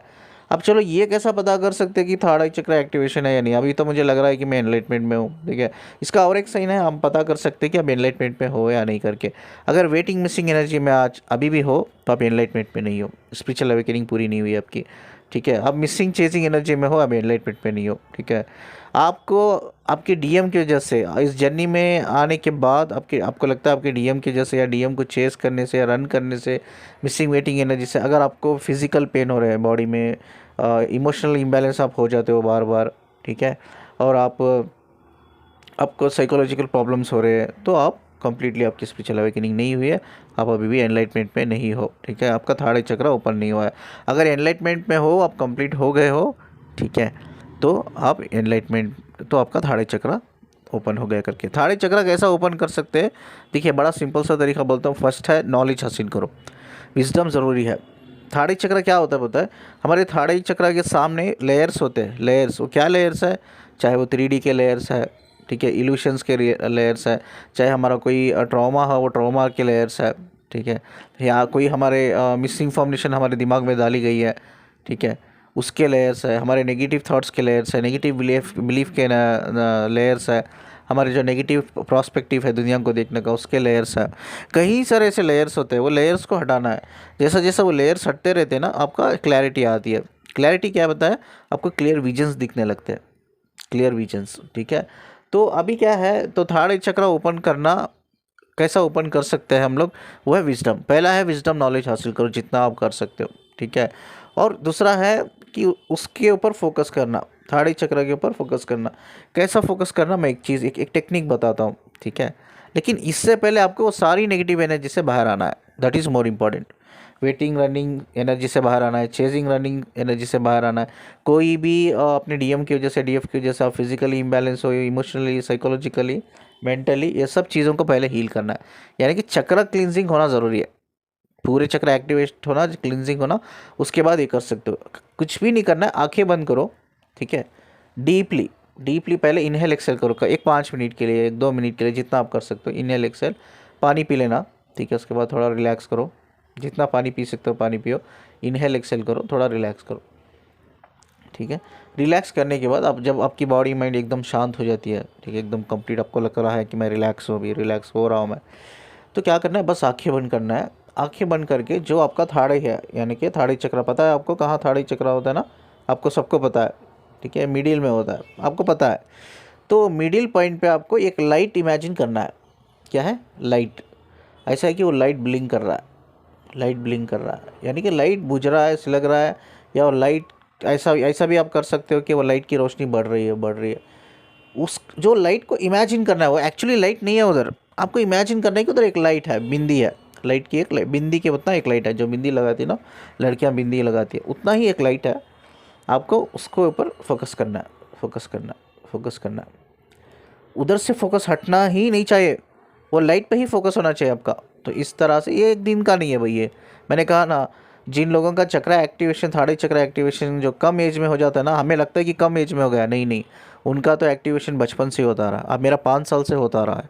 अब चलो ये कैसा पता कर सकते हैं कि थर्ड आई चक्र एक्टिवेशन है या नहीं। अभी तो मुझे लग रहा है कि मैं एनलाइटमेंट में हूँ। ठीक है, इसका और एक साइन है, हम पता कर सकते हैं कि आप एनलाइटमेंट में हो या नहीं करके। अगर वेटिंग मिसिंग एनर्जी में आज अभी भी हो तो आप एनलाइटमेंट में नहीं हो, स्पिरिचुअल अवेकनिंग पूरी नहीं हुई आपकी। ठीक है, आप मिसिंग चेजिंग एनर्जी में हो, आप एनलाइटमेंट में नहीं हो। ठीक है, आपको आपके डीएम की वजह से इस जर्नी में आने के बाद आपको लगता है आपके डीएम की वजह से या डीएम को चेस करने से या रन करने से, मिसिंग वेटिंग एनर्जी से, अगर आपको फिजिकल पेन हो रहे हैं बॉडी में, इमोशनल इम्बैलेंस आप हो जाते हो बार बार। ठीक है, और आपको साइकोलॉजिकल प्रॉब्लम्स हो रहे हैं, तो आप कंप्लीटली आपकी स्पिरिचुअल अवेकनिंग नहीं हुई है, आप अभी भी एनलाइटमेंट में नहीं हो। ठीक है, आपका थर्ड आई चक्र ओपन नहीं हुआ है। अगर एनलाइटमेंट में हो, आप कंप्लीट हो गए हो, ठीक है, तो आप एनलाइटमेंट, तो आपका थर्ड आई चक्र ओपन हो गया करके। थर्ड आई चक्र कैसा ओपन कर सकते हैं, देखिए बड़ा सिंपल सा तरीका बोलता हूँ। फर्स्ट है नॉलेज हासिल करो, विजडम ज़रूरी है। थर्ड आई चक्र क्या होता है पता है, हमारे थर्ड आई चक्र के सामने लेयर्स होते हैं। लेयर्स, वो क्या लेयर्स है, चाहे वो 3D के लेयर्स है, ठीक है, इल्यूशंस के लेयर्स है, चाहे हमारा कोई ट्रॉमा हो, वो ट्रॉमा के लेयर्स है। ठीक है, या कोई हमारे मिसिंग इन्फॉर्मेशन हमारे दिमाग में डाली गई है, ठीक है, उसके लेयर्स है, हमारे नेगेटिव थॉट्स के लेयर्स है, नेगेटिव बिलीफ के लेयर्स है, हमारे जो नेगेटिव प्रोस्पेक्टिव है दुनिया को देखने का उसके लेयर्स है। कई सारे ऐसे लेयर्स होते हैं, वो लेयर्स को हटाना है। जैसा जैसा वो लेयर्स हटते रहते हैं ना, आपका क्लैरिटी आती है। क्लैरिटी क्या बताया आपको? क्लियर विजन्स दिखने लगते हैं, क्लियर विजन्स। ठीक है, तो अभी क्या है, तो थर्ड चक्र ओपन करना कैसा ओपन कर सकते हैं हम लोग? वो है विजडम। पहला है विजडम, नॉलेज हासिल करो जितना आप कर सकते हो। ठीक है, और दूसरा है कि उसके ऊपर फोकस करना, थर्ड आई चक्र के ऊपर फोकस करना। कैसा फोकस करना, मैं एक चीज़ एक टेक्निक बताता हूँ। ठीक है, लेकिन इससे पहले आपको वो सारी नेगेटिव एनर्जी से बाहर आना है, that is more important. Waiting running energy से बाहर आना है, चेजिंग रनिंग एनर्जी से बाहर आना है। कोई भी अपने डीएम की वजह से, डीएफ की वजह से आप फिजिकली इम्बैलेंस हो, इमोशनली, साइकोलॉजिकली, मेंटली, ये सब चीज़ों को पहले हील करना है। यानी कि चक्र क्लिनजिंग होना ज़रूरी है, पूरे चक्र एक्टिवेट होना, क्लिनजिंग होना, उसके बाद ये कर सकते हो। कुछ भी नहीं करना है, आंखें बंद करो। ठीक है, डीपली डीपली पहले इनहेल एक्सेल करो, एक 5 मिनट के लिए, 1-2 मिनट के लिए, जितना आप कर सकते हो। इनहेल एक्सेल, पानी पी लेना। ठीक है, उसके बाद थोड़ा रिलैक्स करो, जितना पानी पी सकते हो पानी पियो। इनहेल एक्सेल करो, थोड़ा रिलैक्स करो। ठीक है, रिलैक्स करने के बाद आप, जब आपकी बॉडी माइंड एकदम शांत हो जाती है, ठीक है, एकदम कंप्लीट आपको लग रहा है कि मैं रिलैक्स हूँ, अभी रिलैक्स हो रहा हूँ मैं, तो क्या करना है, बस आंखें बंद करना है। आंखें बंद करके जो आपका थाड़ी है, यानी कि थाड़ी चक्र, पता है आपको कहाँ थाड़ी चक्र होता है ना? आपको सबको पता है। ठीक है, मिडिल में होता है, आपको पता है। तो मिडिल पॉइंट पे आपको एक लाइट इमेजिन करना है। क्या है? लाइट। ऐसा है कि वो लाइट ब्लिंक कर रहा है, लाइट ब्लिंक कर रहा है, यानी कि लाइट बुझ रहा है, सिलग रहा है, या वो लाइट, ऐसा ऐसा भी आप कर सकते हो कि वो लाइट की रोशनी बढ़ रही है, बढ़ रही है। उस जो लाइट को इमेजिन करना है, वो एक्चुअली लाइट नहीं है उधर, आपको इमेजिन करना है कि उधर एक लाइट है, बिंदी है। लाइट की एक बिंदी के उतना एक लाइट है, जो बिंदी लगाती है ना, लड़कियां बिंदी लगाती है, उतना ही एक लाइट है। आपको उसको ऊपर फोकस करना है, फोकस करना है, फोकस करना है। उधर से फोकस हटना ही नहीं चाहिए, वो लाइट पे ही फोकस होना चाहिए आपका। तो इस तरह से, ये एक दिन का नहीं है भाई, ये मैंने कहा ना, जिन लोगों का चक्र एक्टिवेशन, थर्ड चक्र एक्टिवेशन जो कम एज में हो जाता है ना, हमें लगता है कि कम एज में हो गया, नहीं नहीं, उनका तो एक्टिवेशन बचपन से होता रहा। अब मेरा 5 साल से होता रहा है,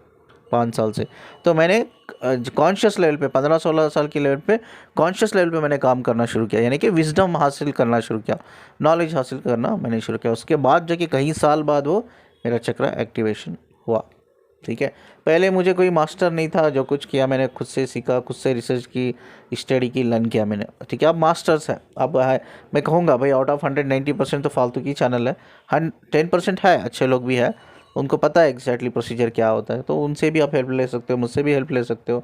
5 साल से। तो मैंने कॉन्शियस लेवल पे, 15-16 साल के लेवल पे, कॉन्शियस लेवल पे मैंने काम करना शुरू किया, यानी कि विजडम हासिल करना शुरू किया, नॉलेज हासिल करना मैंने शुरू किया। उसके बाद जाके कई साल बाद वो मेरा चक्र एक्टिवेशन हुआ। ठीक है, पहले मुझे कोई मास्टर नहीं था, जो कुछ किया मैंने खुद से सीखा, खुद से रिसर्च की, स्टडी की, लर्न किया मैंने। ठीक है, अब मास्टर्स है, अब है, मैं कहूँगा भाई आउट ऑफ 190% तो फालतू की चैनल है, 10% है अच्छे लोग भी है, उनको पता है एग्जैक्टली प्रोसीजर क्या होता है, तो उनसे भी आप हेल्प ले सकते हो, मुझसे भी हेल्प ले सकते हो।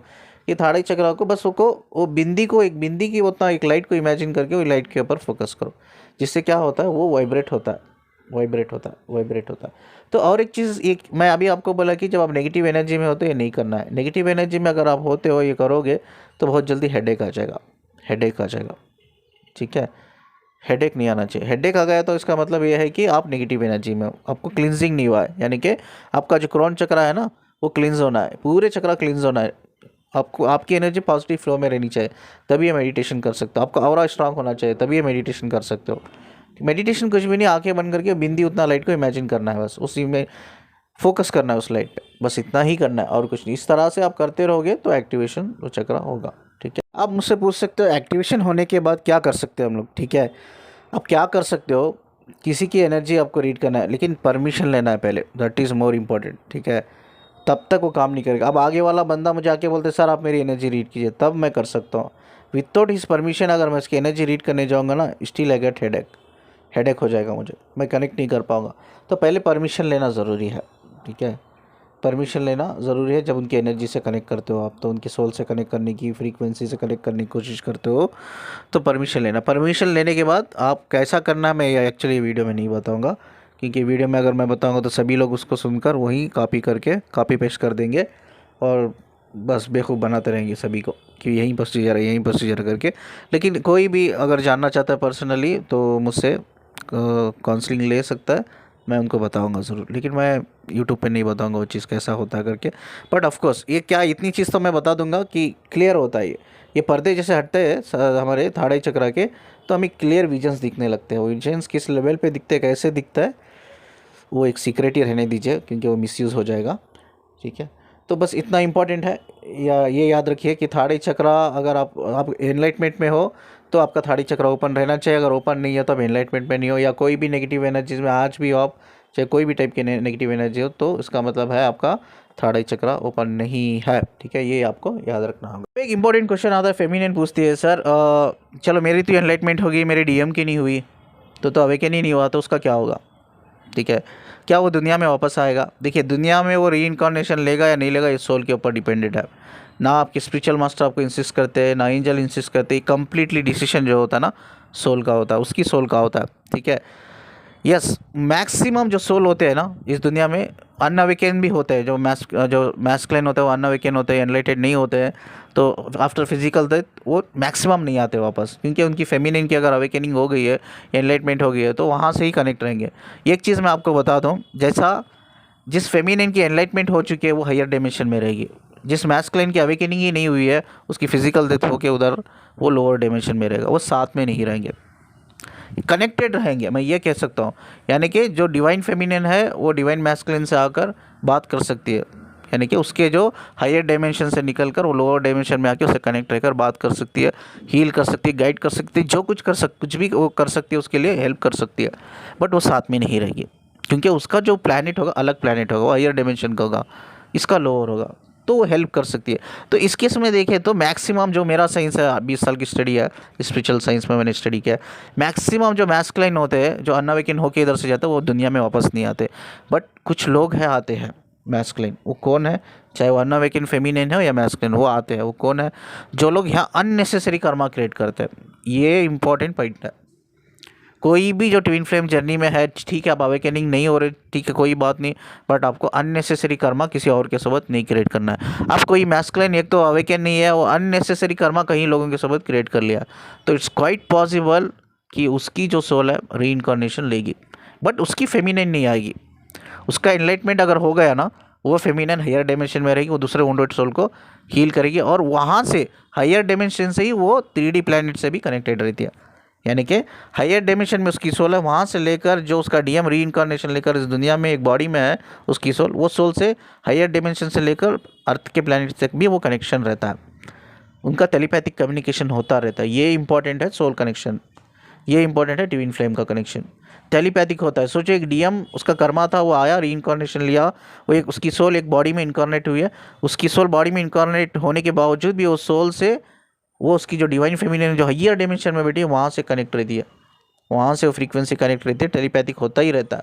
ये थाड़ा चक्र को बस वो बिंदी को, एक बिंदी की उतना एक लाइट को इमेजिन करके वो लाइट के ऊपर फोकस करो, जिससे क्या होता है, वो वाइब्रेट होता है, वाइब्रेट होता है, वाइब्रेट होता है। तो और एक चीज़, एक मैं अभी आपको बोला कि जब आप नेगेटिव एनर्जी में होते हो, ये नहीं करना है। नेगेटिव एनर्जी में अगर आप होते हो, ये करोगे तो बहुत जल्दी हेडेक आ जाएगा, हेडेक आ जाएगा। ठीक है, हेडेक नहीं आना चाहिए। हेडेक आ गया तो इसका मतलब ये है कि आप नेगेटिव एनर्जी में हो, आपको क्लिनजिंग नहीं हुआ है, यानी कि आपका जो क्रोन चक्र है ना, वो क्लिनज होना है, पूरे चक्र क्लिनज होना है। आपको, आपकी एनर्जी पॉजिटिव फ्लो में रहनी चाहिए, तभी ये मेडिटेशन कर सकते हो। आपका ऑरा स्ट्रांग होना चाहिए, तभी ये मेडिटेशन कर सकते हो। मेडिटेशन कुछ भी नहीं, आंखें बंद करके बिंदी उतना लाइट को इमेजिन करना है, बस उसी में फोकस करना है, उस लाइट पे, बस इतना ही करना है और कुछ नहीं। इस तरह से आप करते रहोगे तो एक्टिवेशन वो चक्र होगा। ठीक है, आप मुझसे पूछ सकते हो एक्टिवेशन होने के बाद क्या कर सकते हैं हम लोग। ठीक है, आप क्या कर सकते हो, किसी की एनर्जी आपको रीड करना है, लेकिन परमिशन लेना है पहले, दैट इज़ मोर इम्पॉर्टेंट। ठीक है, तब तक वो काम नहीं करेगा। अब आगे वाला बंदा मुझे आके बोलते सर आप मेरी एनर्जी रीड कीजिए, तब मैं कर सकता हूँ। विदाउट हिज परमिशन अगर मैं इसकी एनर्जी रीड करने जाऊँगा ना, still I get headache, headache हो जाएगा मुझे, मैं कनेक्ट नहीं कर पाऊँगा। तो पहले परमिशन लेना ज़रूरी है। ठीक है, परमिशन लेना ज़रूरी है। जब उनकी एनर्जी से कनेक्ट करते हो आप, तो उनके सोल से कनेक्ट करने की, फ्रीक्वेंसी से कनेक्ट करने की कोशिश करते हो, तो परमिशन लेना। परमिशन लेने के बाद आप कैसा करना, मैं एक्चुअली वीडियो में नहीं बताऊंगा, क्योंकि वीडियो में अगर मैं बताऊंगा तो सभी लोग उसको सुनकर वहीं कॉपी करके कॉपी पेस्ट कर देंगे और बस बेवकूफ़ बनाते रहेंगे सभी को कि यहीं प्रोसीजर है, यहीं प्रोसीजर करके। लेकिन कोई भी अगर जानना चाहता है पर्सनली, तो मुझसे काउंसलिंग ले सकता है, मैं उनको बताऊंगा ज़रूर। लेकिन मैं यूट्यूब पे नहीं बताऊंगा वो चीज़ कैसा होता है करके। बट ऑफ कोर्स ये क्या, इतनी चीज़ तो मैं बता दूंगा कि क्लियर होता है ये पर्दे जैसे हटते हैं हमारे थाड़े चक्र के, तो हमें क्लियर विजन्स दिखने लगते हैं। वो विजन्स किस लेवल पे दिखते हैं, कैसे दिखता है, वो एक सीक्रेट ही रहने दीजिए, क्योंकि वो मिसयूज़ हो जाएगा। ठीक है, तो बस इतना इम्पॉर्टेंट है, या ये याद रखिए कि थाड़े चक्रा, अगर आप एनलाइटमेंट में हो तो आपका थाड़ी चक्र ओपन रहना चाहिए। अगर ओपन नहीं है तो आप एनलाइटमेंट में नहीं हो, या कोई भी नेगेटिव एनर्जीज में आज भी हो आप, चाहे कोई भी टाइप की नेगेटिव एनर्जी हो, तो इसका मतलब है आपका थर्ड आई चक्र ओपन नहीं है। ठीक है, ये आपको याद रखना होगा। एक इंपॉर्टेंट क्वेश्चन आता है, फेमिनिन पूछती है सर चलो मेरी तो एनलाइटमेंट होगी, मेरी डीएम की नहीं हुई, तो अवेकन ही नहीं हुआ, तो उसका क्या होगा? ठीक है, क्या वो दुनिया में वापस आएगा? देखिए, दुनिया में वो रीइंकारनेशन लेगा या नहीं लेगा, इस सोल के ऊपर डिपेंडेड है। ना आपके स्पिरिचुअल मास्टर आपको इंसिस्ट करते हैं, ना एंजल इंसिस्ट करते हैं। कंप्लीटली डिसीजन जो होता है ना सोल का होता है, उसकी सोल का होता है। ठीक है, यस, मैक्सिमम जो सोल होते हैं ना इस दुनिया में अनअवेकन भी होते हैं। जो मैस्कुलिन होते हैं वो अनअवेकन होते हैं, एनलाइटेड नहीं होते हैं। तो आफ्टर फिजिकल डेथ वो मैक्सिमम नहीं आते वापस, क्योंकि उनकी फेमिनिन की अगर अवेकनिंग हो गई है, एनलाइटमेंट हो गई है, तो वहाँ से ही कनेक्ट रहेंगे। एक चीज़ मैं आपको बता दूँ, जैसा जिस फेमिनिन की एनलाइटमेंट हो चुकी है वो हायर डायमेंशन में रहेगी, जिस मैस्कुलिन की अवेकनिंग ही नहीं हुई है उसकी फिजिकल डेथ होके उधर वो लोअर डायमेंशन में रहेगा। वो साथ में नहीं रहेंगे, कनेक्टेड रहेंगे, मैं ये कह सकता हूँ। यानी कि जो डिवाइन फेमिनिन है वो डिवाइन मैस्कुलिन से आकर बात कर सकती है, यानी कि उसके जो हायर डायमेंशन से निकलकर वो लोअर डायमेंशन में आके उससे कनेक्ट रहकर बात कर सकती है, हील कर सकती है, गाइड कर सकती है, जो कुछ भी वो कर सकती है, उसके लिए हेल्प कर सकती है। बट वो साथ में नहीं रहेगी, क्योंकि उसका जो प्लैनेट होगा अलग प्लैनेट होगा, वो हायर डायमेंशन का होगा, इसका लोअर होगा, तो वो हेल्प कर सकती है। तो इस केस में देखें तो मैक्सिमम जो मेरा साइंस है, 20 साल की स्टडी है स्पिरिचुअल साइंस में, मैंने स्टडी किया है, मैक्सिमम जो मैस्कुलाइन होते हैं जो अनअवेकन होके इधर से जाते हैं वो दुनिया में वापस नहीं आते। बट कुछ लोग हैं आते हैं मैस्कुलाइन, वो कौन है? चाहे वो अनअवेकन फेमिनिन हो या मैस्कुलाइन, वो आते हैं। वो कौन है? जो लोग यहाँ अननेसेसरी कर्मा क्रिएट करते हैं। ये इंपॉर्टेंट पॉइंट है। कोई भी जो ट्विन फ्लेम जर्नी में है, ठीक है आप अवेकनिंग नहीं हो रहे, ठीक है कोई बात नहीं, बट आपको अननेसेसरी कर्मा किसी और के सबक नहीं क्रिएट करना है। आप कोई मैस्कुलिन एक तो अवेकन नहीं है, वो अननेसेसरी कर्मा कहीं लोगों के सबक क्रिएट कर लिया, तो इट्स क्वाइट पॉसिबल कि उसकी जो सोल है रीइंकारनेशन लेगी, बट उसकी फेमिनिन नहीं आएगी। उसका एनलाइटमेंट अगर हो गया ना, वो फेमिनिन हायर डायमेंशन में रहेगी, वो दूसरे वुंडेड सोल को हील करेगी, और वहाँ से हायर डायमेंशन से ही वो 3D प्लैनेट से भी कनेक्टेड रहती है। यानी कि हायर डायमेंशन में उसकी सोल है, वहाँ से लेकर जो उसका डीएम रीइंकारनेशन लेकर इस दुनिया में एक बॉडी में है उसकी सोल, वो सोल से हायर डायमेंशन से लेकर अर्थ के प्लैनेट तक भी वो कनेक्शन रहता है। उनका टेलीपैथिक कम्युनिकेशन होता रहता है। ये इंपॉर्टेंट है सोल कनेक्शन, ये इंपॉर्टेंट है ट्विन फ्लेम का कनेक्शन, टेलीपैथिक होता है। सोचो एक डीएम उसका कर्मा था, वो आया रीइंकारनेशन लिया, वो एक उसकी सोल एक बॉडी में इनकारनेट हुई है, उसकी सोल बॉडी में इनकारनेट होने के बावजूद भी वो सोल से वो उसकी जो डिवाइन फेमिनिन जो हायर डायमेंशन में बैठी है वहाँ से कनेक्ट रहती है, वहाँ से वो फ्रीक्वेंसी कनेक्ट रहती है, टेलीपैथिक होता ही रहता है।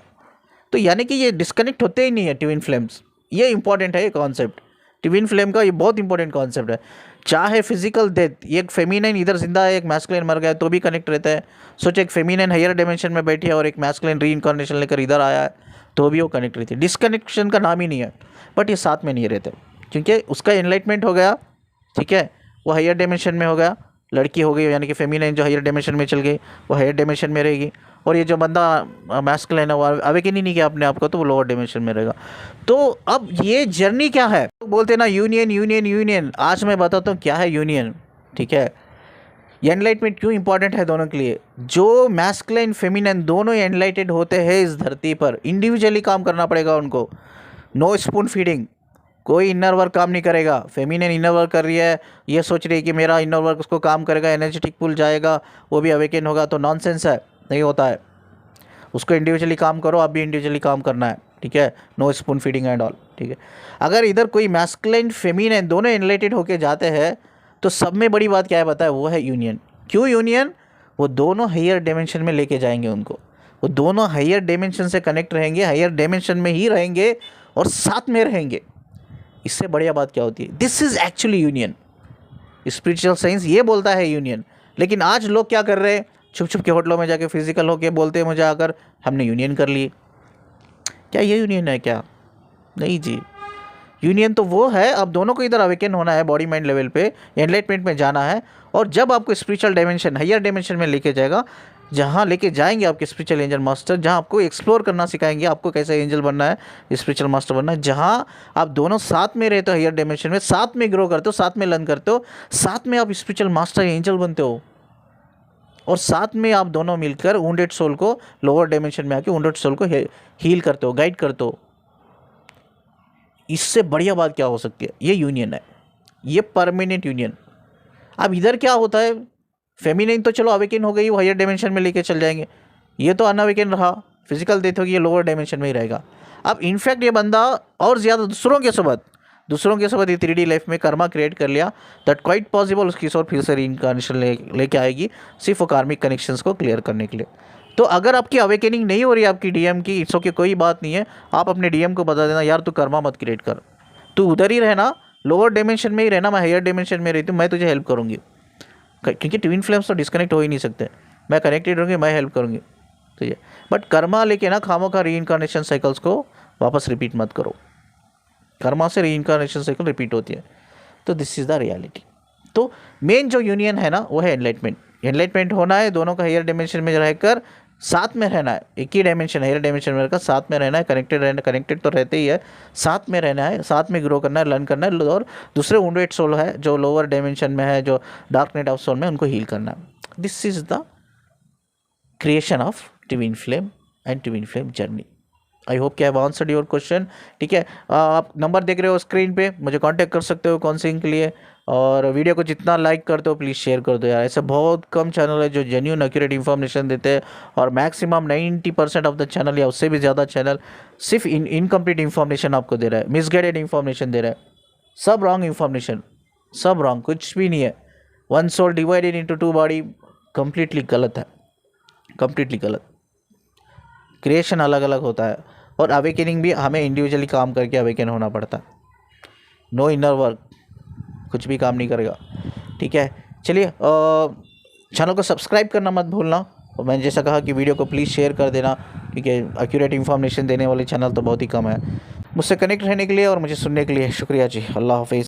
तो यानी कि ये डिस्कनेक्ट होते ही नहीं है ट्विन फ्लेम्स। ये इंपॉर्टेंट है ये कॉन्सेप्ट, ट्विन फ्लेम का ये बहुत इंपॉर्टेंट कॉन्सेप्ट है। चाहे फिजिकल डेथ, एक फेमिनिन इधर जिंदा है, एक मैस्कुलिन मर गया, तो भी कनेक्ट रहता है। सोचे एक फेमिनिन हायर डायमेंशन में बैठी है और एक मैस्कुलिन रीइंकारनेशन लेकर इधर आया है, तो भी वो कनेक्ट रहती है। डिस्कनेक्शन का नाम ही नहीं है, बट ये साथ में नहीं रहते, क्योंकि उसका एनलाइटमेंट हो गया, ठीक है, वो हायर डायमेंशन में हो गया, लड़की हो गई, यानी कि फेमिनिन जो हायर डायमेंशन में चल गई वो हायर डायमेंशन में रहेगी, और ये जो बंदा मैस्कुलिन है वो अवेकन ही नहीं किया अपने आप को, तो वो लोअर डायमेंशन में रहेगा। तो अब ये जर्नी क्या है? तो बोलते हैं ना यूनियन यूनियन यूनियन, आज मैं बताता हूँ क्या है यूनियन। ठीक है, एनलाइटमेंट क्यों इंपॉर्टेंट है दोनों के लिए। जो मैस्कुलिन फेमिनिन दोनों एनलाइटेड होते हैं इस धरती पर, इंडिविजुअली काम करना पड़ेगा उनको, नो स्पून फीडिंग, कोई इनर वर्क काम नहीं करेगा। फेमिनिन इनर वर्क कर रही है, ये सोच रही है कि मेरा इनर वर्क उसको काम करेगा, एनर्जेटिक पुल जाएगा, वो भी अवेकन होगा, तो नॉनसेंस है, नहीं होता है। उसको इंडिविजुअली काम करो, आप भी इंडिविजुअली काम करना है, ठीक है, no spoon feeding and all, ठीक है। अगर इधर कोई मैस्कुलिन फेमिनिन दोनों एनलाइटेड होके जाते हैं, तो सब में बड़ी बात क्या है बताए, वो है यूनियन। क्यों यूनियन? वो दोनों हायर डायमेंशन में लेके जाएंगे उनको, वो दोनों हायर डायमेंशन से कनेक्ट रहेंगे, हायर डायमेंशन में ही रहेंगे और साथ में रहेंगे। इससे बढ़िया बात क्या होती है? This is actually union. Spiritual science ये बोलता है यूनियन, लेकिन आज लोग क्या कर रहे हैं, छुप छुप के होटलों में जाके फिजिकल होके बोलते हैं मुझे आकर हमने यूनियन कर ली। क्या ये यूनियन है क्या? नहीं जी, यूनियन तो वो है अब दोनों को इधर अवेकन होना है, बॉडी माइंड लेवल पे एनलाइटमेंट में जाना है, और जब आपको स्पिरिचुअल डायमेंशन हायर डायमेंशन में लेके जाएगा, जहाँ लेके जाएंगे आपके स्पिरिचुअल एंजल मास्टर, जहाँ आपको एक्सप्लोर करना सिखाएंगे, आपको कैसे एंजल बनना है, स्पिरिचुअल मास्टर बनना है, जहाँ आप दोनों साथ में रहते हो, हायर डायमेंशन में साथ में ग्रो करते हो, साथ में लर्न करते हो, साथ में आप स्पिरिचुअल मास्टर एंजल बनते हो, और साथ में आप दोनों मिलकर वुंडेड सोल को लोअर डायमेंशन में आके वुंडेड सोल को हील करते हो, गाइड करते हो। इससे बढ़िया बात क्या हो सकती है? ये यूनियन है, ये परमानेंट यूनियन। अब इधर क्या होता है, फेमिनिन तो चलो अवेकन हो गई, वो हायर डायमेंशन में लेके चल जाएंगे, ये तो अनअवेकन रहा, फिजिकल डेथ होगी, ये लोअर डायमेंशन में ही रहेगा। अब इनफैक्ट ये बंदा और ज़्यादा दूसरों के साथ ये 3D लाइफ में कर्मा क्रिएट कर लिया, दैट क्वाइट पॉसिबल उसकी और फिर से रीइंकार्नेशन लेके आएगी, सिर्फ वो कार्मिक कनेक्शंस को क्लियर करने के लिए। तो अगर आपकी अवेकनिंग नहीं हो रही है आपकी डीएम की, इट्स ओके, कोई बात नहीं है, आप अपने डीएम को बता देना, यार तू कर्मा मत क्रिएट कर, तू उधर ही रहना, लोअर डायमेंशन में ही रहना, मैं हायर डायमेंशन में रहती हूँ, मैं तुझे हेल्प करूँगी, क्योंकि ट्विन फ्लेम्स तो डिस्कनेक्ट हो ही नहीं सकते, मैं कनेक्टेड रहूँगी, मैं हेल्प करूँगी। तो ये बट कर्मा लेके ना खामों का रीइंकार्नेशन साइकिल्स को वापस रिपीट मत करो, कर्मा से रीइंकार्नेशन साइकिल रिपीट होती है। तो दिस इज़ द रियलिटी। तो मेन जो यूनियन है ना वो है एनलाइटमेंट होना है, दोनों का हायर डायमेंशन में रहकर साथ में रहना है, एक ही डायमेंशन हायर डायमेंशन में रहकर साथ में रहना है, कनेक्टेड तो रहते ही है, साथ में रहना है, साथ में ग्रो करना है, लर्न करना है, और दूसरे वुंडेड सोल है जो लोअर डायमेंशन में है, जो डार्क नाइट ऑफ सोल में, उनको हील करना है। This is the creation of twin flame and twin flame journey. I hope कि I have answered your question. ठीक है, आप नंबर देख रहे हो स्क्रीन पे, मुझे कांटेक्ट कर सकते हो काउंसलिंग के लिए, और वीडियो को जितना लाइक करते हो प्लीज़ शेयर कर दो यार। ऐसे बहुत कम चैनल है जो जेन्यून एक्यूरेट इन्फॉर्मेशन देते हैं, और मैक्सिमम 90% ऑफ द चैनल या उससे भी ज़्यादा चैनल सिर्फ इनकम्प्लीट इन्फॉर्मेशन आपको दे रहा है, मिसगाइडेड इन्फॉर्मेशन दे रहा है, सब रॉन्ग इन्फॉर्मेशन, सब रॉन्ग, कुछ भी नहीं है। One soul divided into two body completely गलत है, कम्प्लीटली गलत। क्रिएशन अलग अलग होता है, और अवेकनिंग भी हमें इंडिविजुअली काम करके अवेकन होना पड़ता है। नो इनर वर्क कुछ भी काम नहीं करेगा। ठीक है, चलिए चैनल को सब्सक्राइब करना मत भूलना, और मैंने जैसा कहा कि वीडियो को प्लीज़ शेयर कर देना, क्योंकि एक्यूरेट इन्फॉर्मेशन देने वाले चैनल तो बहुत ही कम है। मुझसे कनेक्ट रहने के लिए और मुझे सुनने के लिए शुक्रिया जी। अल्लाह हाफिज़।